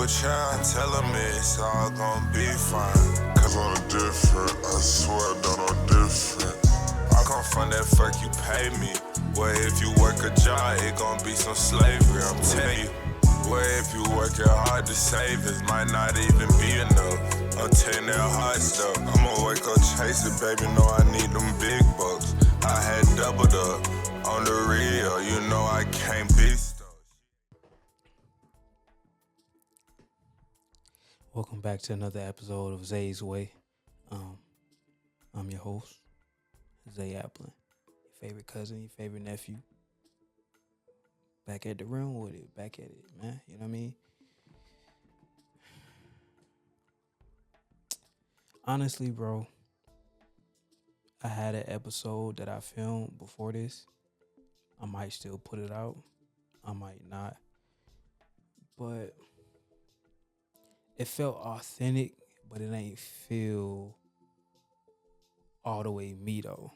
trying, tell them it's all gonna be fine. Cause I'm different, I swear that I'm different. I come from that fuck you pay me. Well, if you work a job, it gon' be some slavery, I'm telling you. Well, if you working hard to save, it might not even be enough. I'm taking that hard stuff. I'ma wake up chasing, baby, know I need them big bucks. I had doubled up on the real, you know I can't be stuck. Welcome back to another episode of Zay's Way. I'm your host, Zay Applin, your favorite cousin, your favorite nephew. Back at the room with it, back at it, man. You know what I mean? Honestly, bro, I had an episode that I filmed before this. I might still put it out. I might not. But it felt authentic, but it ain't feel all the way me though.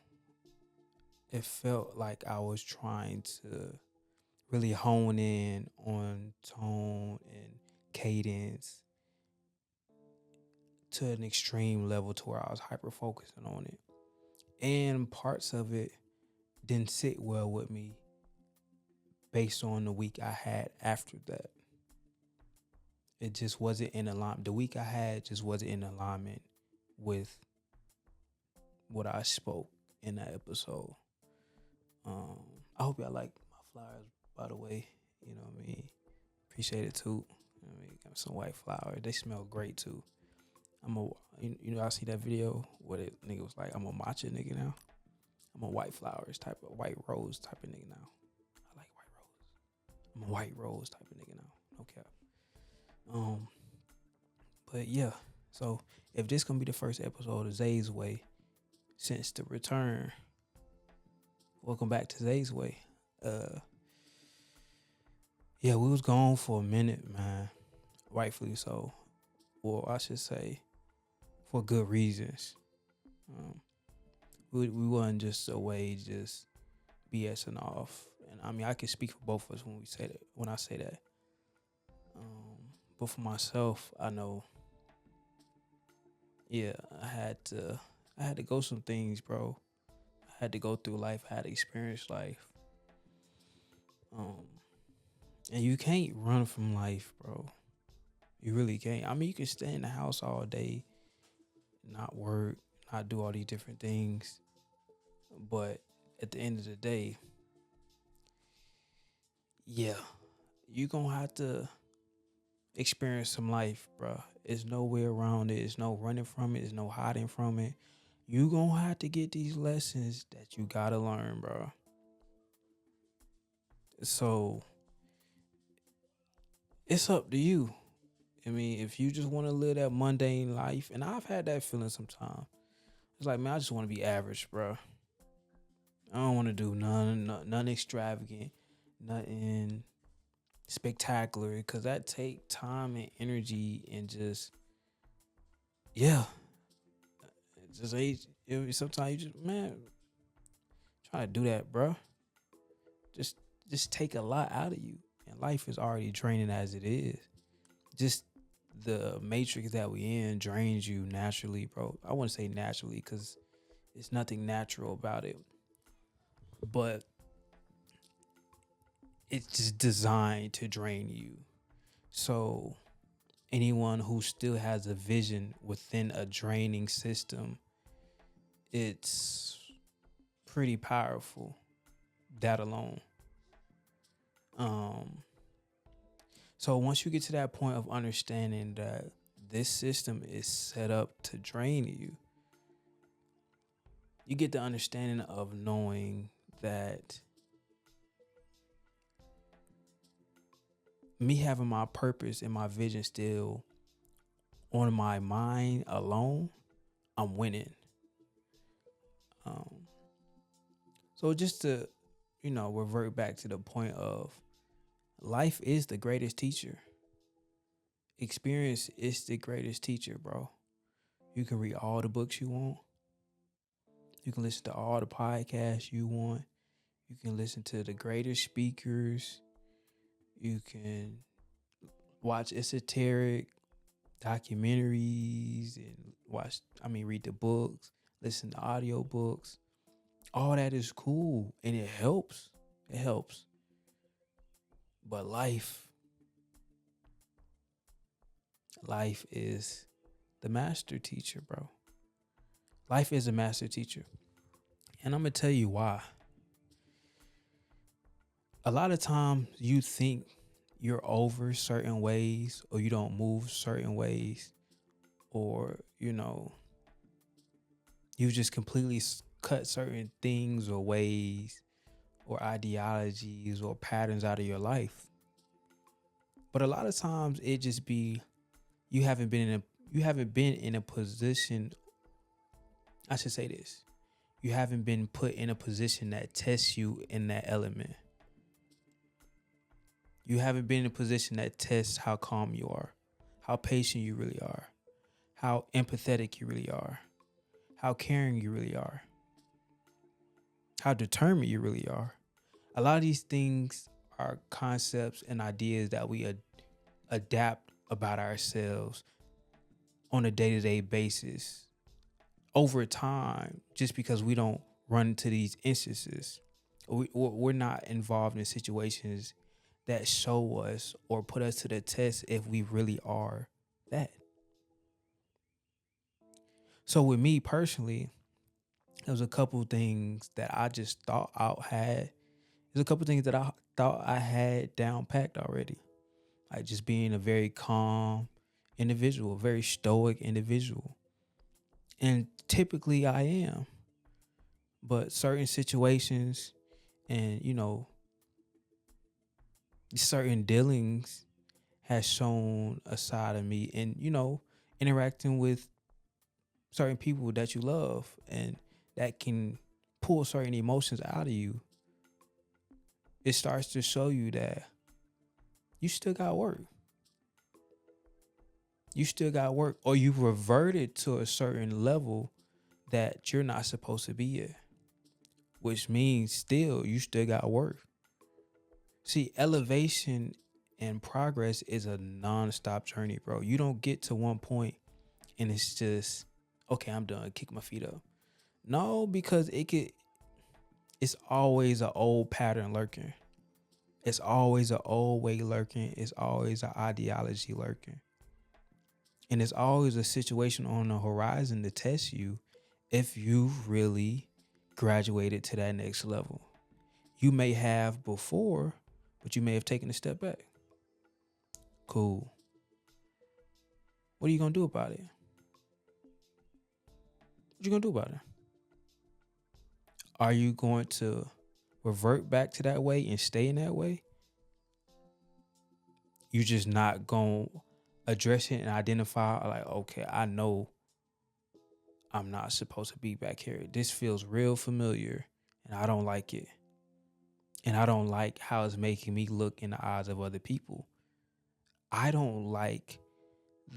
It felt like I was trying to really hone in on tone and cadence to an extreme level to where I was hyper focusing on it. And parts of it didn't sit well with me based on the week I had after that. It just wasn't in alignment. The week I had just wasn't in alignment with what I spoke in that episode. I hope y'all like my flowers, by the way. You know what I mean? Appreciate it too. You know what I mean? Got some white flowers. They smell great too. I see that video where the nigga was like, I'm a matcha nigga now. I'm a white flowers type of white rose type of nigga now. I like white rose. I'm a white rose type of nigga now. No cap. But yeah, so if this gonna be the first episode of Zay's Way since the return, welcome back to Zay's Way. Yeah, we was gone for a minute, man. Rightfully so. Well, I should say for good reasons. We wasn't just away just BSing off. And I mean I can speak for both of us when I say that. But for myself, I know, yeah, I had to go some things, bro. I had to go through life. I had to experience life. And you can't run from life, bro. You really can't. I mean, you can stay in the house all day, not work, not do all these different things. But at the end of the day, yeah, you gonna have to experience some life, bro. There's no way around it. There's no running from it. There's no hiding from it. You gonna have to get these lessons that you gotta learn, bro. So it's up to you. I mean, if you just want to live that mundane life, and I've had that feeling sometimes. It's like, man, I just want to be average, bro. I don't want to do none extravagant, nothing spectacular, because that take time and energy and just, yeah. Just age. Sometimes you just, man, try to do that, bro. Just take a lot out of you, and life is already draining as it is. Just the matrix that we in drains you naturally, bro. I wouldn't say naturally because there's nothing natural about it, but it's just designed to drain you. So anyone who still has a vision within a draining system, it's pretty powerful, that alone. So once you get to that point of understanding that this system is set up to drain you, you get the understanding of knowing that me having my purpose and my vision still on my mind alone, I'm winning. So just to, revert back to the point of life is the greatest teacher. Experience is the greatest teacher, bro. You can read all the books you want. You can listen to all the podcasts you want. You can listen to the greatest speakers. You can watch esoteric documentaries and read the books, listen to audio books. All that is cool and it helps. It helps. But life is the master teacher, bro. Life is a master teacher. And I'm going to tell you why. A lot of times you think you're over certain ways or you don't move certain ways, or, you just completely cut certain things or ways or ideologies or patterns out of your life. But a lot of times it just be you haven't been in a position. I should say this. You haven't been put in a position that tests you in that element. You haven't been in a position that tests how calm you are, how patient you really are, how empathetic you really are, how caring you really are, how determined you really are. A lot of these things are concepts and ideas that we adapt about ourselves on a day-to-day basis over time, just because we don't run into these instances. We're not involved in situations that show us or put us to the test if we really are that. So with me personally, there was a couple things that I just thought I had. There's a couple things that I thought I had down packed already. Like just being a very calm individual, very stoic individual. And typically I am. But certain situations and, certain dealings has shown a side of me, and, interacting with certain people that you love and that can pull certain emotions out of you. It starts to show you that you still got work. You still got work, or you've reverted to a certain level that you're not supposed to be at, which means still you still got work. See, elevation and progress is a non-stop journey, bro. You don't get to one point and it's just, okay, I'm done, kick my feet up. No, because it's always an old pattern lurking. It's always an old way lurking. It's always an ideology lurking. And it's always a situation on the horizon to test you if you've really graduated to that next level. You may have before, but you may have taken a step back. Cool. What are you going to do about it? What you going to do about it? Are you going to revert back to that way and stay in that way? You just not going to address it and identify, like, okay, I know I'm not supposed to be back here. This feels real familiar and I don't like it. And I don't like how it's making me look in the eyes of other people. I don't like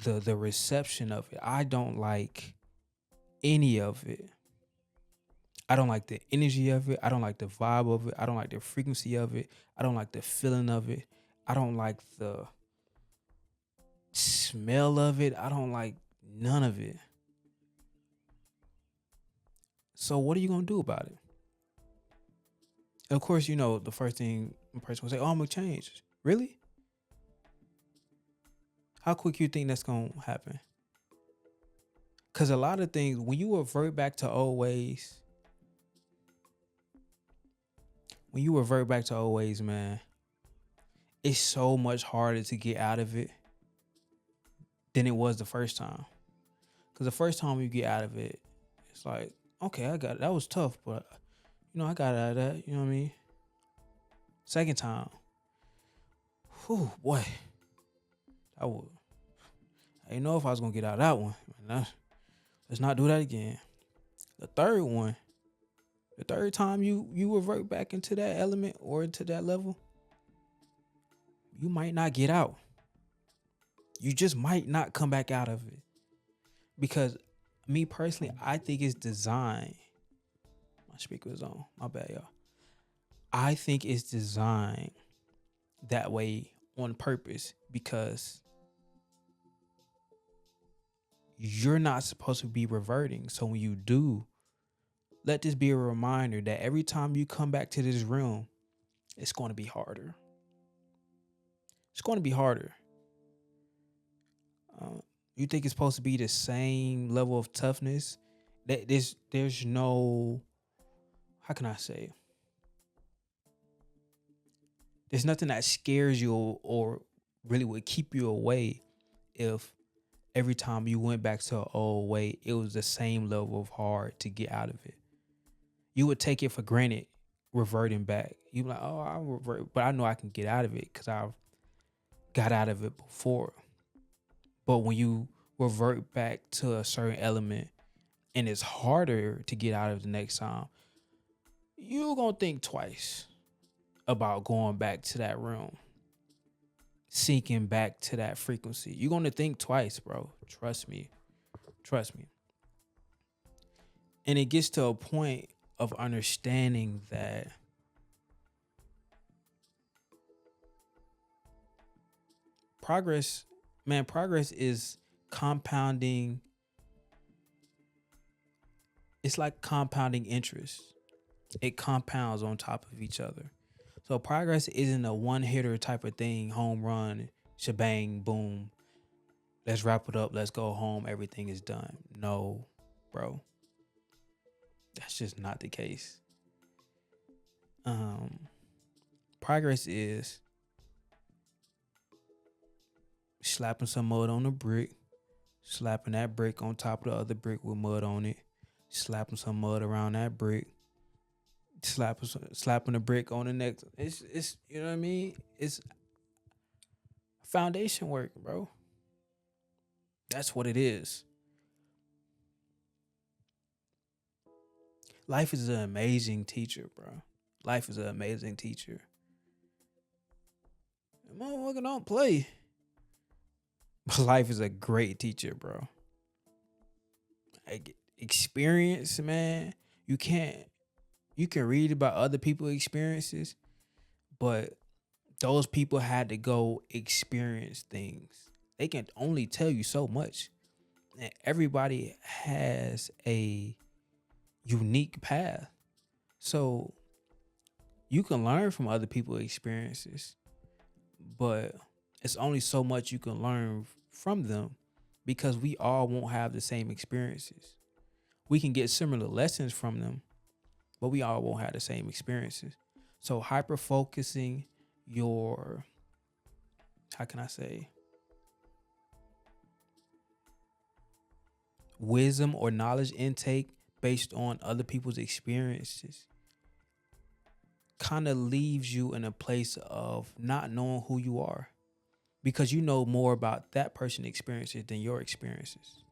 the reception of it. I don't like any of it. I don't like the energy of it. I don't like the vibe of it. I don't like the frequency of it. I don't like the feeling of it. I don't like the smell of it. I don't like none of it. So what are you going to do about it? Of course, the first thing a person will say, oh, I'm going to change. Really? How quick you think that's going to happen? Because a lot of things, when you revert back to old ways, man, it's so much harder to get out of it than it was the first time. Because the first time you get out of it, it's like, okay, I got it. That was tough, but, I got out of that. You know what I mean? Second time, whew, boy, I didn't know if I was going to get out of that one. Let's not do that again. The third time you revert back into that element or into that level, you might not get out. You just might not come back out of it. Because me personally, I think it's designed. My speaker was on. My bad, y'all. I think it's designed that way on purpose because you're not supposed to be reverting. So when you do, let this be a reminder that every time you come back to this realm, it's going to be harder. It's going to be harder. You think it's supposed to be the same level of toughness? That there's no, how can I say? There's nothing that scares you or really would keep you away if every time you went back to an old way, it was the same level of hard to get out of it. You would take it for granted reverting back. You'd be like, oh, I'll revert, but I know I can get out of it because I've got out of it before. But when you revert back to a certain element and it's harder to get out of the next time, you're going to think twice about going back to that realm, sinking back to that frequency. You're going to think twice, bro. Trust me. Trust me. And it gets to a point of understanding that progress is compounding. It's like compounding interest. It compounds on top of each other. So progress isn't a one hitter type of thing, home run, shebang, boom. Let's wrap it up. Let's go home. Everything is done. No, bro. That's just not the case. Progress is slapping some mud on a brick, slapping that brick on top of the other brick with mud on it, slapping some mud around that brick, slapping the brick on the next. It's you know what I mean? It's foundation work, bro. That's what it is. Life is an amazing teacher, bro. Life is an amazing teacher. Motherfucker don't play. But life is a great teacher, bro. Like, experience, man. You can read about other people's experiences, but those people had to go experience things. They can only tell you so much. And everybody has a unique path. So you can learn from other people's experiences, but it's only so much you can learn from them because we all won't have the same experiences. We can get similar lessons from them, but we all won't have the same experiences. So hyper focusing your, how can I say, wisdom or knowledge intake based on other people's experiences kind of leaves you in a place of not knowing who you are because you know more about that person's experiences than your experiences.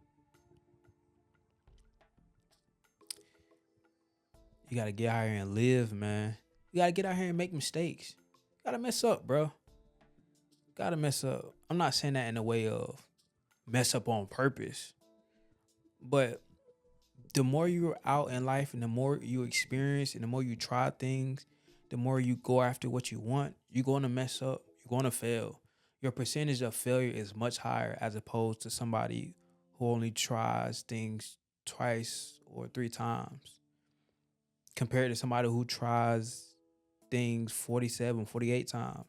You got to get out here and live, man. You got to get out here and make mistakes. You got to mess up, bro. Got to mess up. I'm not saying that in a way of mess up on purpose, but the more you're out in life and the more you experience and the more you try things, the more you go after what you want, you're going to mess up. You're going to fail. Your percentage of failure is much higher as opposed to somebody who only tries things twice or 3 times compared to somebody who tries things 47, 48 times.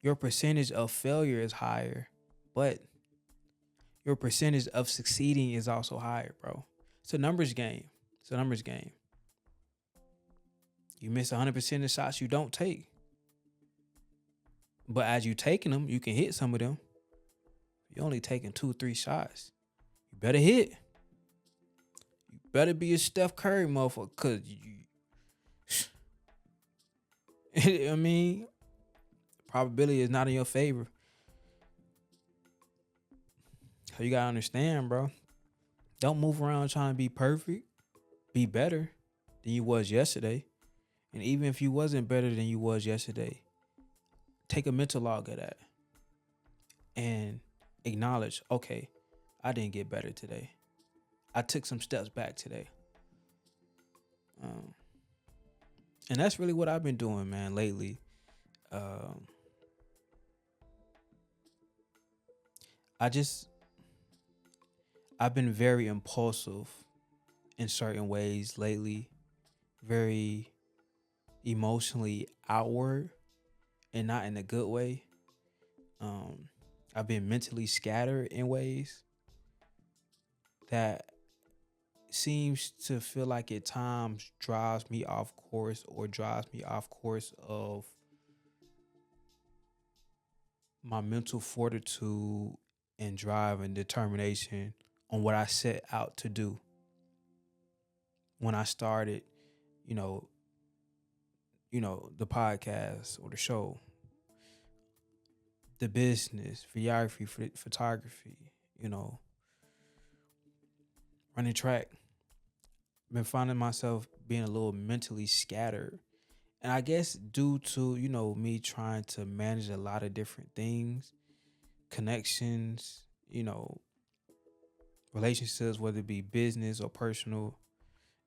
Your percentage of failure is higher, but your percentage of succeeding is also higher, bro. It's a numbers game. It's a numbers game. You miss 100% of shots you don't take. But as you taking them, you can hit some of them. You're only taking 2 or 3 shots. You better hit. You better be a Steph Curry motherfucker. Because I mean, probability is not in your favor. So you got to understand, bro. Don't move around trying to be perfect. Be better than you was yesterday. And even if you wasn't better than you was yesterday, take a mental log of that and acknowledge, okay, I didn't get better today. I took some steps back today. And that's really what I've been doing, man, lately. I just I've been very impulsive in certain ways lately, very emotionally outward and not in a good way. Um, I've been mentally scattered in ways that seems to feel like at times drives me off course or drives me off course of my mental fortitude and drive and determination on what I set out to do when I started, you know, the podcast or the show, the business, videography, photography, you know, running track. Been finding myself being a little mentally scattered. And I guess due to, me trying to manage a lot of different things, connections, relationships, whether it be business or personal,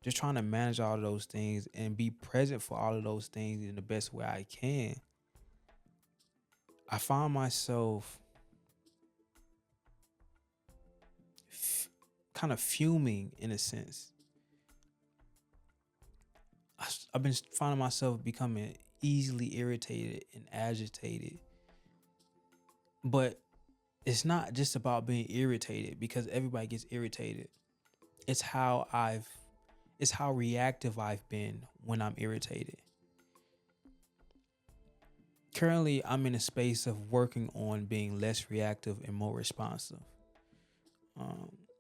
just trying to manage all of those things and be present for all of those things in the best way I can. I find myself kind of fuming in a sense. I've been finding myself becoming easily irritated and agitated. But it's not just about being irritated because everybody gets irritated. It's it's how reactive I've been when I'm irritated. Currently, I'm in a space of working on being less reactive and more responsive.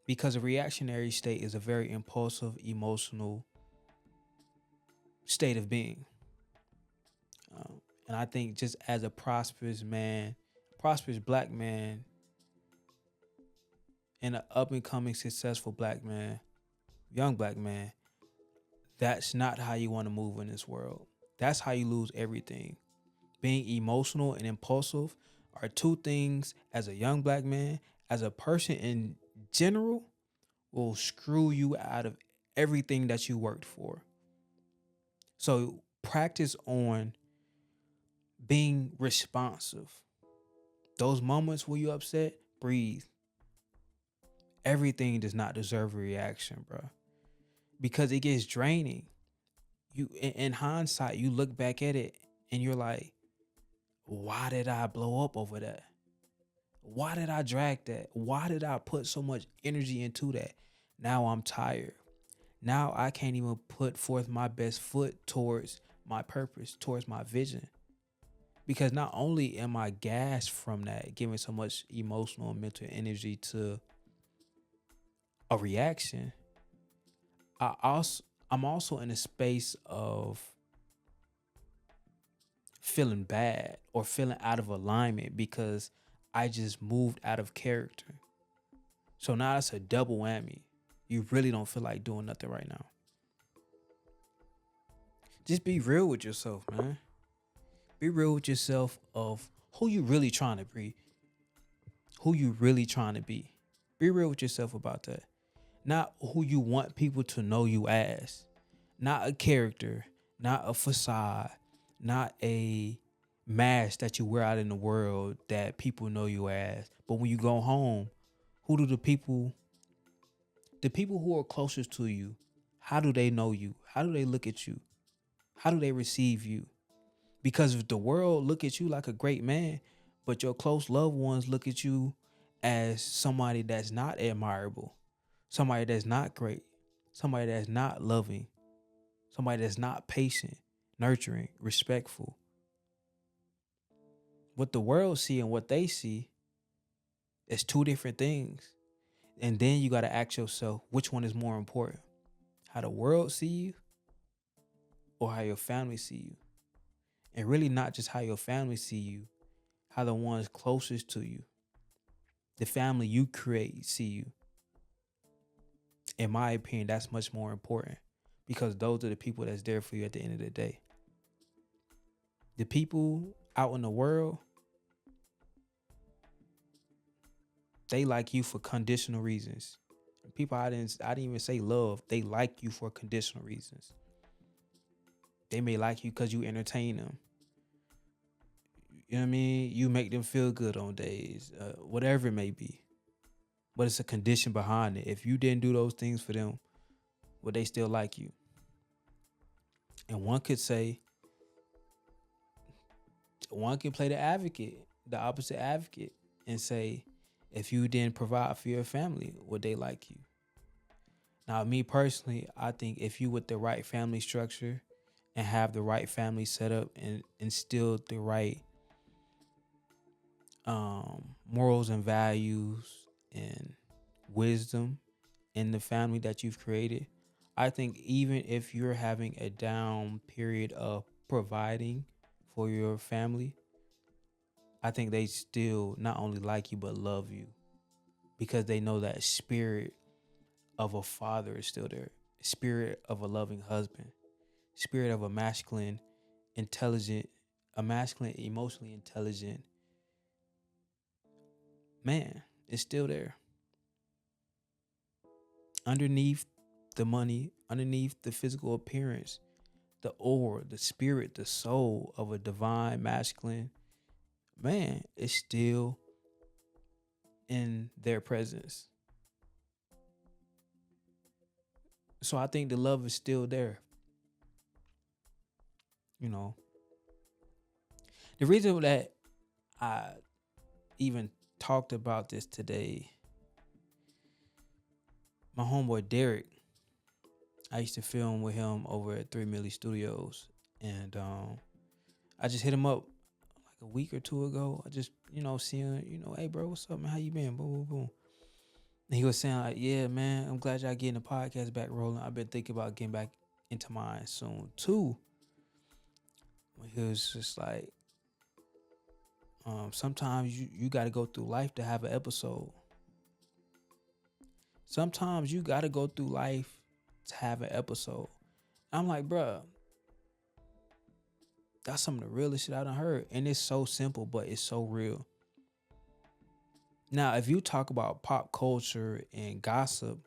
Because a reactionary state is a very impulsive, emotional state of being. And I think just as a prosperous man, prosperous black man, and an up and coming successful black man, young black man, that's not how you want to move in this world. That's how you lose everything. Being emotional and impulsive are two things as a young black man, as a person in general, will screw you out of everything that you worked for. So practice on being responsive. Those moments where you're upset, breathe. Everything does not deserve a reaction, bro, because it gets draining. You, in hindsight, you look back at it and you're like, why did I blow up over that? Why did I drag that? Why did I put so much energy into that? Now I'm tired. Now I can't even put forth my best foot towards my purpose, towards my vision. Because not only am I gassed from that, giving so much emotional and mental energy to a reaction, I'm also in a space of feeling bad or feeling out of alignment because I just moved out of character. So now it's a double whammy. You really don't feel like doing nothing right now. Just be real with yourself, man. Be real with yourself of who you really trying to be. Who you really trying to be. Be real with yourself about that. Not who you want people to know you as. Not a character, not a facade, not a mask that you wear out in the world that people know you as. But when you go home, who do the people who are closest to you, how do they know you? How do they look at you? How do they receive you? Because if the world look at you like a great man, but your close loved ones look at you as somebody that's not admirable, somebody that's not great, somebody that's not loving, somebody that's not patient, nurturing, respectful. What the world see and what they see is two different things. And then you got to ask yourself, which one is more important? How the world see you or how your family see you? And really not just how your family see you, how the ones closest to you, the family you create, see you. In my opinion, that's much more important because those are the people that's there for you at the end of the day. The people out in the world, they like you for conditional reasons. People I didn't even say love. They like you for conditional reasons. They may like you because you entertain them. You know what I mean? You make them feel good on days, whatever it may be. but it's a condition behind it. If you didn't do those things for them, would they still like you? And one could play the advocate, the opposite advocate, and say, if you didn't provide for your family, would they like you? Now, me personally, I think if you with the right family structure and have the right family set up and instill the right morals and values and wisdom in the family that you've created, I think even if you're having a down period of providing for your family, I think they still not only like you but love you because they know that spirit of a father is still there, spirit of a loving husband, spirit of a intelligent, masculine, emotionally intelligent man is still there. Underneath the money, underneath the physical appearance, the aura, the spirit, the soul of a divine masculine man is still in their presence. So I think the love is still there. You know, the reason that I even talked about this today, my homeboy Derek, I used to film with him over at 3 Milli Studios, and I just hit him up like a week or two ago. I just, seeing, hey bro, what's up, man? How you been? Boom, boom, boom. And he was saying like, yeah, man, I'm glad y'all getting the podcast back rolling. I've been thinking about getting back into mine soon too. He was just like, sometimes you got to go through life to have an episode. Sometimes you got to go through life to have an episode. I'm like, bruh, that's some of the realest shit I done heard. And it's so simple, but it's so real. Now, if you talk about pop culture and gossip,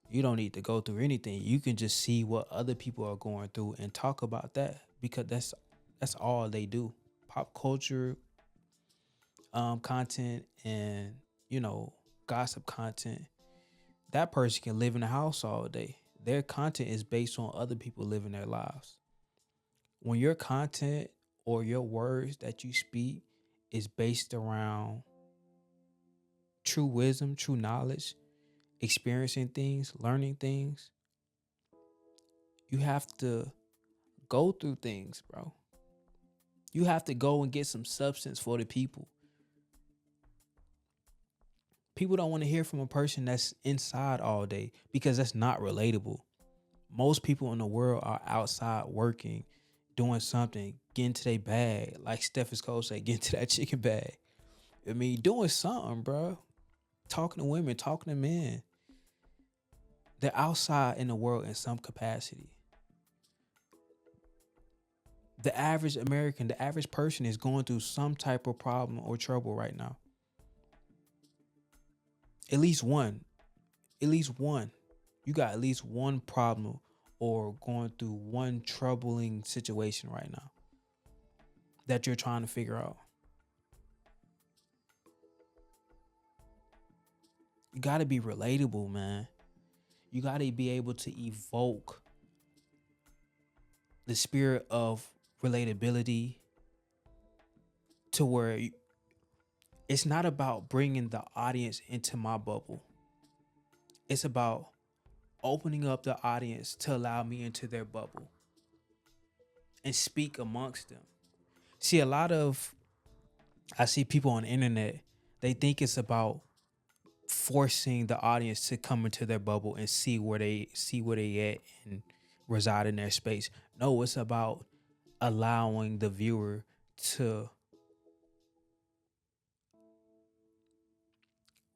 you don't need to go through anything. You can just see what other people are going through and talk about that, because that's all they do. Pop culture content and, gossip content. That person can live in a house all day. Their content is based on other people living their lives. When your content or your words that you speak is based around true wisdom, true knowledge, experiencing things, learning things, you have to go through things, bro. You have to go and get some substance for the people. People don't want to hear from a person that's inside all day because that's not relatable. Most people in the world are outside working, doing something, getting to their bag. Like Stephen Cole said, getting to that chicken bag. I mean, doing something, bro. Talking to women, talking to men. They're outside in the world in some capacity. The average American, the average person is going through some type of problem or trouble right now. At least one. At least one. You got at least one problem or going through one troubling situation right now that you're trying to figure out. You got to be relatable, man. You got to be able to evoke the spirit of relatability to where it's not about bringing the audience into my bubble. It's about opening up the audience to allow me into their bubble and speak amongst them. See, I see people on the internet, they think it's about forcing the audience to come into their bubble and see where they at and reside in their space. No, it's about allowing the viewer to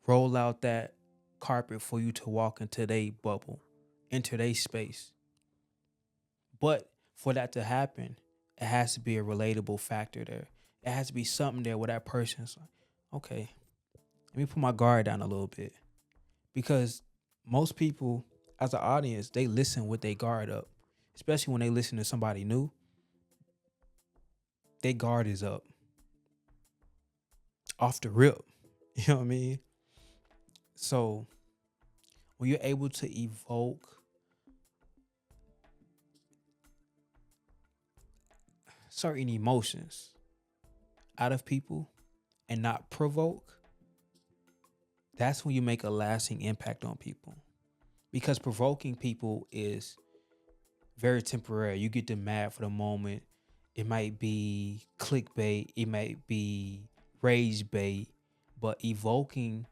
roll out that carpet for you to walk into their bubble, into their space. But for that to happen, it has to be a relatable factor there. It has to be something there where that person's like, okay, let me put my guard down a little bit. Because most people, as an audience, they listen with their guard up. Especially when they listen to somebody new. Their guard is up. Off the rip. You know what I mean? So when you're able to evoke certain emotions out of people and not provoke, that's when you make a lasting impact on people. Because provoking people is very temporary. You get them mad for the moment. It might be clickbait, it might be rage bait, but evoking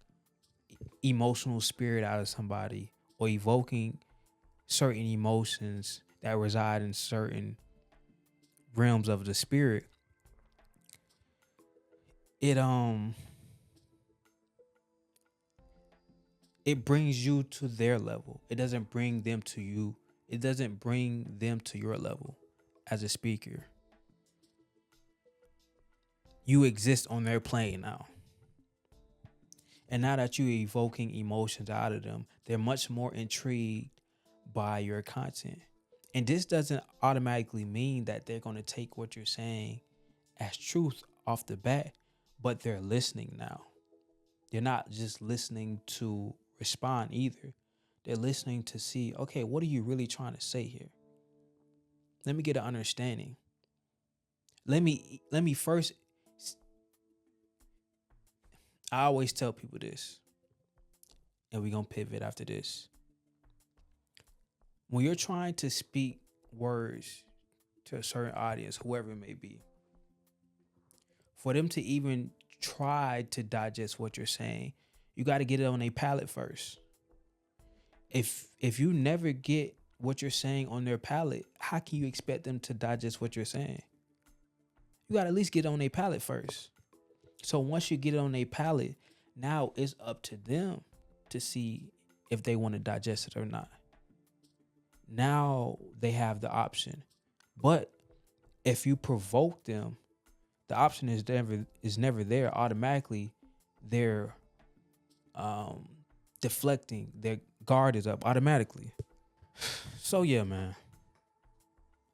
emotional spirit out of somebody or evoking certain emotions that reside in certain realms of the spirit, it it brings you to their level. It doesn't bring them to you. It doesn't bring them to your level as a speaker. You exist on their plane now. And now that you're evoking emotions out of them, they're much more intrigued by your content. And this doesn't automatically mean that they're going to take what you're saying as truth off the bat, but they're listening now. They're not just listening to respond either. They're listening to see, okay, what are you really trying to say here? Let me get an understanding. Let me first, I always tell people this, and we're going to pivot after this. When you're trying to speak words to a certain audience, whoever it may be, for them to even try to digest what you're saying, you got to get it on a palate first. If you never get what you're saying on their palate, how can you expect them to digest what you're saying? You got to at least get it on a palate first. So once you get it on a palate, now it's up to them to see if they want to digest it or not. Now they have the option. But if you provoke them, the option is never there. Automatically, they're deflecting. Their guard is up automatically. So yeah, man.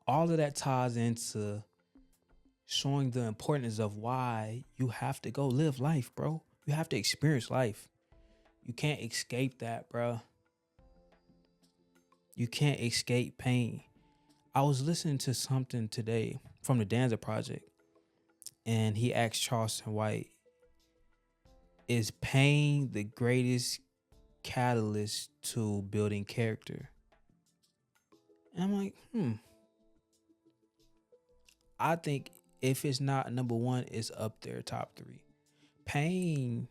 All of that ties into showing the importance of why you have to go live life, bro. You have to experience life. You can't escape that, bro. You can't escape pain. I was listening to something today from the Danza Project, and he asked Charleston White, is pain the greatest catalyst to building character? And I'm like, I think if it's not number one, it's up there, top three. Pain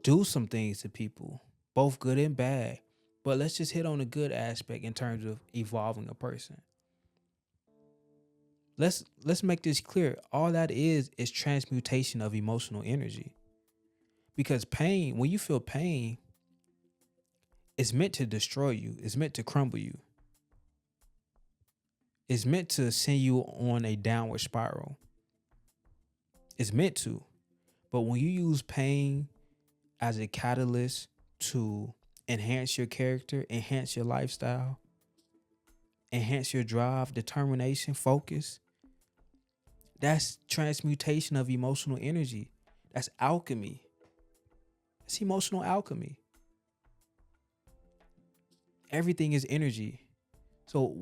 do some things to people, both good and bad. But let's just hit on the good aspect in terms of evolving a person. Let's make this clear. All that is transmutation of emotional energy. Because pain, when you feel pain, it's meant to destroy you. It's meant to crumble you. It's meant to send you on a downward spiral. It's meant to. But when you use pain as a catalyst to enhance your character, enhance your lifestyle, enhance your drive, determination, focus, that's transmutation of emotional energy. That's alchemy. It's emotional alchemy. Everything is energy. So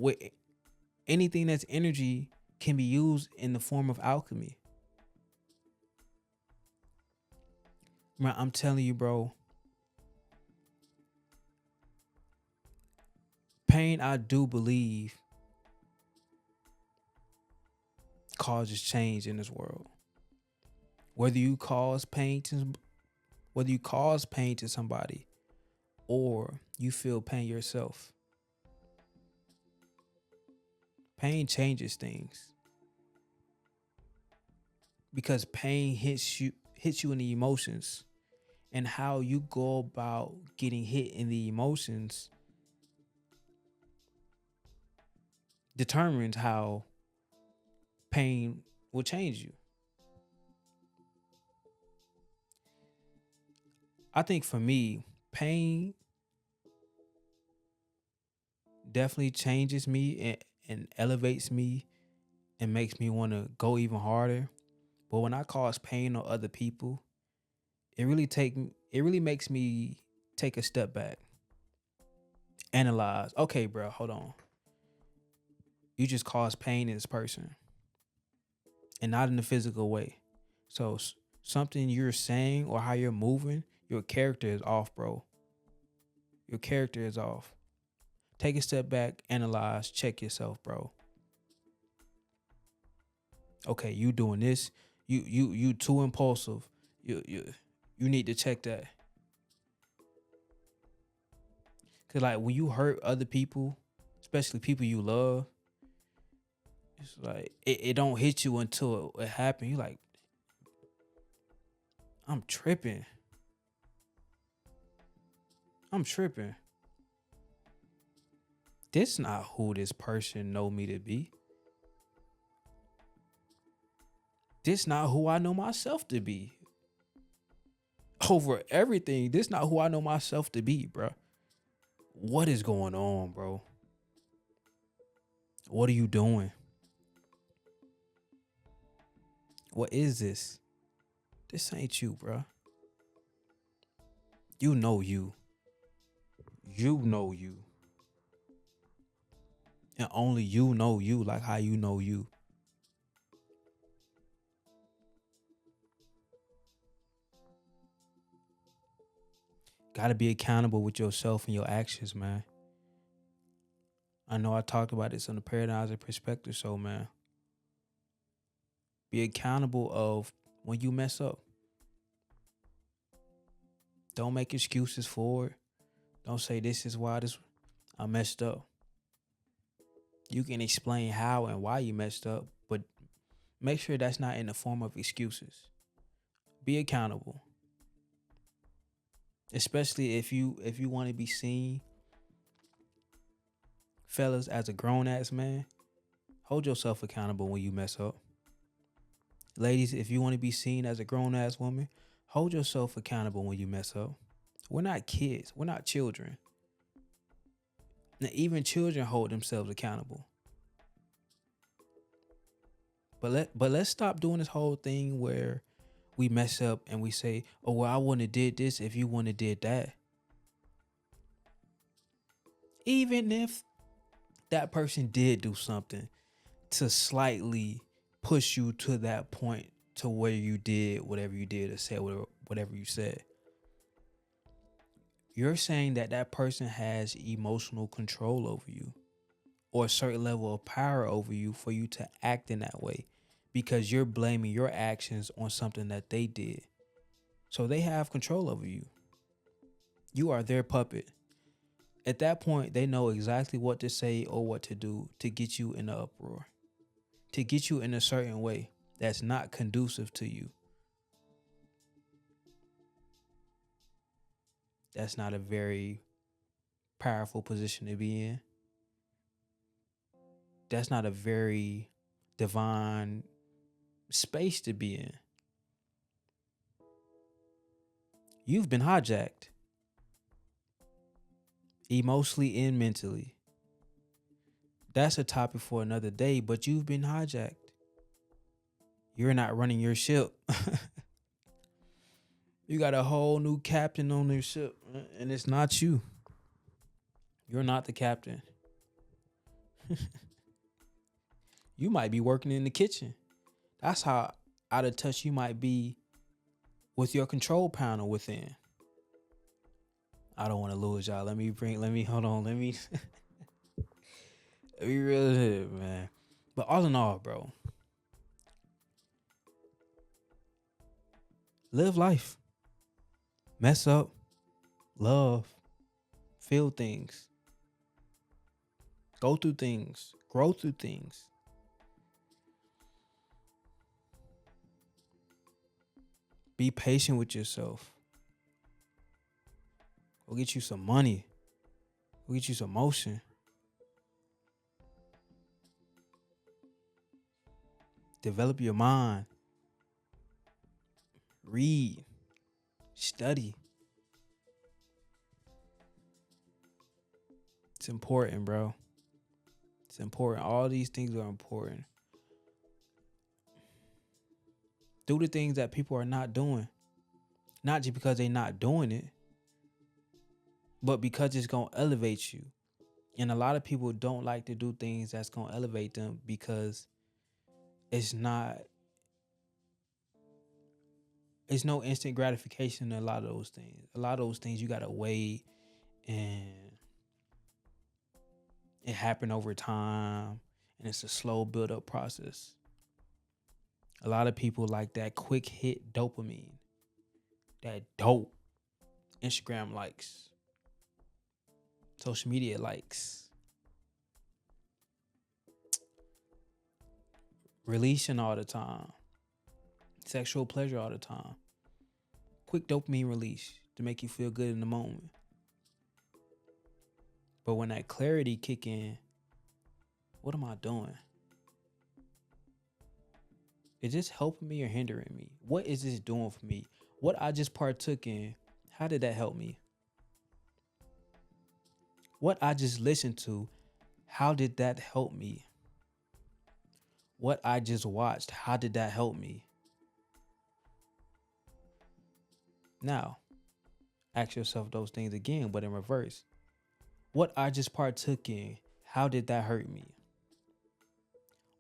anything that's energy can be used in the form of alchemy. Man, I'm telling you, bro. Pain, I do believe, causes change in this world. Whether you cause pain to somebody or you feel pain yourself, pain changes things. Because pain hits you in the emotions, and how you go about getting hit in the emotions determines how pain will change you. I think for me, pain definitely changes me and elevates me and makes me want to go even harder. But when I cause pain on other people, it it really makes me take a step back, analyze. Okay, bro, hold on. You just caused pain in this person, and not in a physical way. So something you're saying or how you're moving, your character is off, bro. Your character is off. Take a step back, analyze, check yourself, bro. Okay, you doing this. You too impulsive. You need to check that. Cause like when you hurt other people, especially people you love, it's like it don't hit you until it happened. You like, I'm tripping. I'm tripping. This not who this person know me to be. This not who I know myself to be. Over everything, this not who I know myself to be, bro. What is going on, bro? What are you doing? What is this? This ain't you, bro. You know you. You know you. And only you know you like how you know you. Gotta be accountable with yourself and your actions, man. I know I talked about this on the Paradigms Perspective show, man. Be accountable of when you mess up. Don't make excuses for it. Don't say this is why I messed up. You can explain how and why you messed up, but make sure that's not in the form of excuses. Be accountable. Especially if you want to be seen, fellas, as a grown ass man, hold yourself accountable when you mess up. Ladies, if you want to be seen as a grown ass woman, hold yourself accountable when you mess up. We're not kids. We're not children. Now, even children hold themselves accountable. But let's stop doing this whole thing where we mess up and we say, "Oh, well, I wouldn't have did this if you wouldn't have did that." Even if that person did do something to slightly push you to that point to where you did whatever you did or said whatever you said, you're saying that that person has emotional control over you or a certain level of power over you for you to act in that way because you're blaming your actions on something that they did. So they have control over you. You are their puppet. At that point, they know exactly what to say or what to do to get you in an uproar, to get you in a certain way that's not conducive to you. That's not a very powerful position to be in. That's not a very divine space to be in. You've been hijacked. Emotionally and mentally. That's a topic for another day, but you've been hijacked. You're not running your ship. You got a whole new captain on your ship, and it's not you. You're not the captain. You might be working in the kitchen. That's how out of touch you might be with your control panel within. I don't want to lose y'all. Hold on. Let me reel it in, man. But all in all, bro, live life. Mess up. Love. Feel things. Go through things. Grow through things. Be patient with yourself. Go get you some money. Go get you some motion. Develop your mind. Read. Study. It's important, bro. It's important. All these things are important. Do the things that people are not doing. Not just because they not doing it, but because it's gonna elevate you. And a lot of people don't like to do things that's gonna elevate them because it's not it's no instant gratification in a lot of those things. A lot of those things you gotta weigh, and it happen over time, and it's a slow build up process. A lot of people like that quick hit dopamine, that dope Instagram likes, social media likes, releasing all the time, sexual pleasure all the time, quick dopamine release to make you feel good in the moment. But when that clarity kick in, what am I doing? Is this helping me or hindering me? What is this doing for me? What I just partook in, how did that help me? What I just listened to, how did that help me? What I just watched, how did that help me? Now, ask yourself those things again, but in reverse. What I just partook in, how did that hurt me?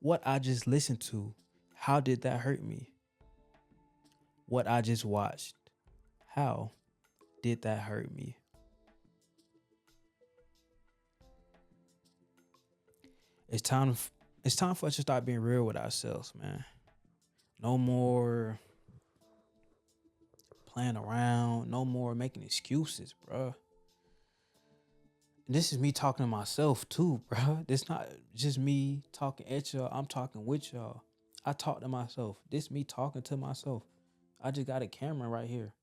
What I just listened to, how did that hurt me? What I just watched, how did that hurt me? It's time for us to start being real with ourselves, man. No more playing around, no more making excuses, bro. This is me talking to myself too, bro. This not just me talking at y'all. I'm talking with y'all. I talk to myself. This me talking to myself. I just got a camera right here.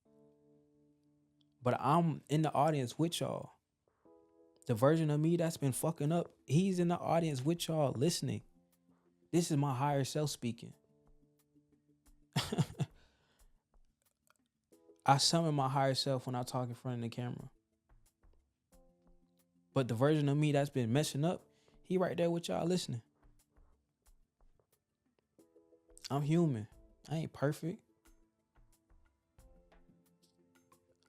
But I'm in the audience with y'all. The version of me that's been fucking up, he's in the audience with y'all listening. This is my higher self speaking. I summon my higher self when I talk in front of the camera. But the version of me that's been messing up, he right there with y'all listening. I'm human. I ain't perfect.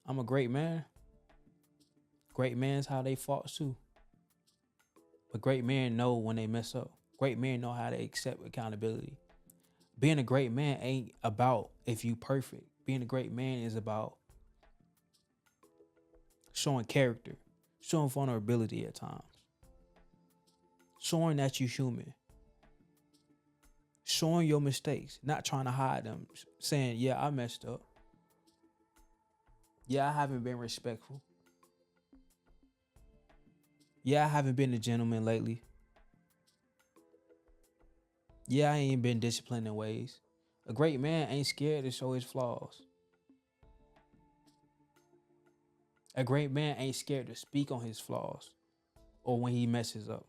I'm a great man. Great men's how they fought too. But great men know when they mess up. Great men know how to accept accountability. Being a great man ain't about if you perfect. Being a great man is about showing character, showing vulnerability at times, showing that you're human, showing your mistakes, not trying to hide them, saying, yeah, I messed up. Yeah, I haven't been respectful. Yeah, I haven't been a gentleman lately. Yeah, I ain't been disciplined in ways. A great man ain't scared to show his flaws. A great man ain't scared to speak on his flaws or when he messes up.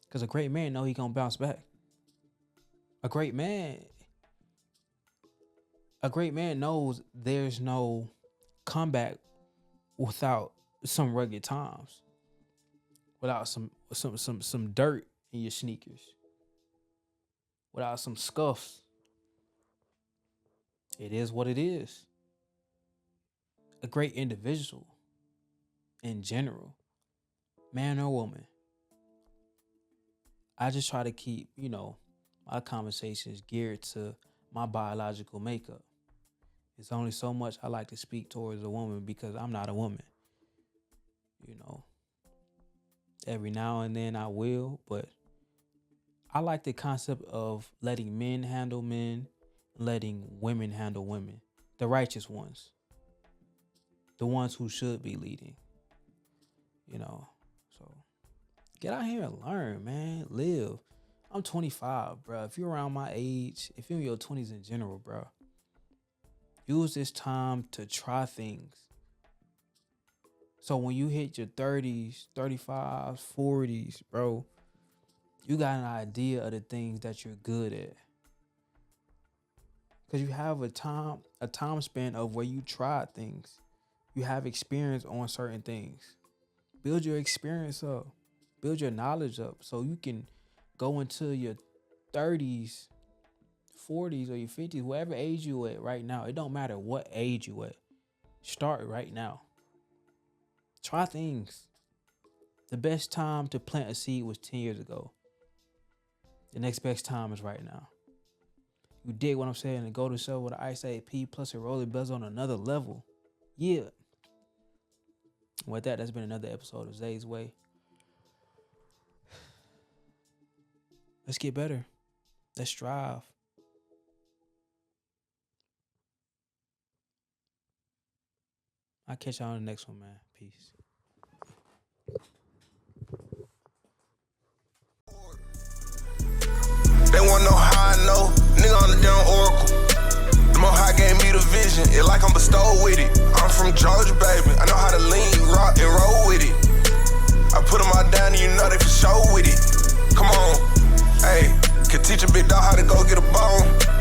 Because a great man know he gonna bounce back. A great man knows there's no comeback without some rugged times, without some dirt in your sneakers, without some scuffs. It is what it is. A great individual in general, man or woman. I just try to keep, my conversations geared to my biological makeup. It's only so much I like to speak towards a woman because I'm not a woman. Every now and then I will, but I like the concept of letting men handle men, letting women handle women. The righteous ones. The ones who should be leading. So get out here and learn, man. Live. I'm 25, bro. If you're around my age, if you're in your 20s in general, bro, use this time to try things. So when you hit your 30s, 35s, 40s, bro, you got an idea of the things that you're good at. Because you have a time span of where you tried things. You have experience on certain things. Build your experience up. Build your knowledge up so you can go into your 30s, 40s or your 50s, whatever age you at right now, it don't matter what age you at. Start right now. Try things. The best time to plant a seed was 10 years ago. The next best time is right now. You dig what I'm saying? To go to show with an Ice AP plus a roller bezel on another level. Yeah. With that, that's been another episode of Zay's Way. Let's get better. Let's strive. I'll catch y'all on the next one, man. Peace. They wanna know how I know, nigga on the damn oracle. The more high gave me the vision, it like I'm bestowed with it. I'm from Georgia, baby, I know how to lean, rock, and roll with it. I put them all down and you know they for sure with it. Come on, hey, can teach a big dog how to go get a bone.